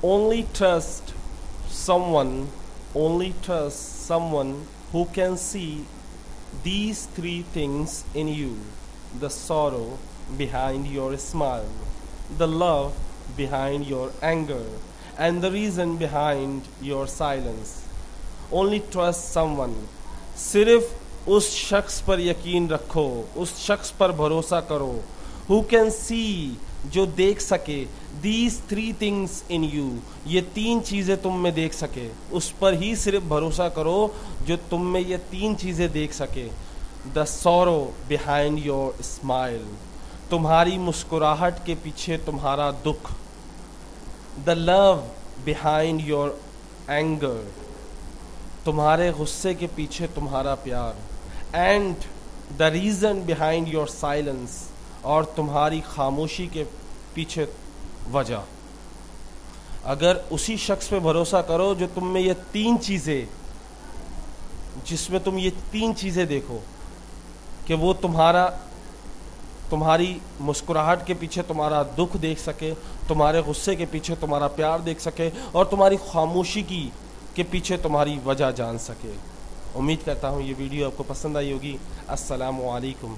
only trust someone, only trust someone who can see these three things in you: the sorrow behind your smile, the love behind your anger, and the reason behind your silence. Only trust someone. सिर्फ उस शख्स पर यकीन रखो, उस शख्स पर भरोसा करो, who can see, जो देख सके, these three things in you, ये तीन चीज़ें तुम में देख सके. उस पर ही सिर्फ भरोसा करो जो तुम में ये तीन चीज़ें देख सके. The sorrow behind your smile, तुम्हारी मुस्कुराहट के पीछे तुम्हारा दुख. The love behind your anger, तुम्हारे गुस्से के पीछे तुम्हारा प्यार. And the reason behind your silence, और तुम्हारी खामोशी के पीछे वजह. अगर उसी शख्स पे भरोसा करो जो तुम में ये तीन चीज़ें, जिसमें तुम ये तीन चीज़ें देखो कि वो तुम्हारी मुस्कुराहट के पीछे तुम्हारा दुख देख सके, तुम्हारे गुस्से के पीछे तुम्हारा प्यार देख सके, और तुम्हारी खामोशी के पीछे तुम्हारी वजह जान सके. उम्मीद करता हूँ ये वीडियो आपको पसंद आई होगी. अस्सलामु अलैकुम.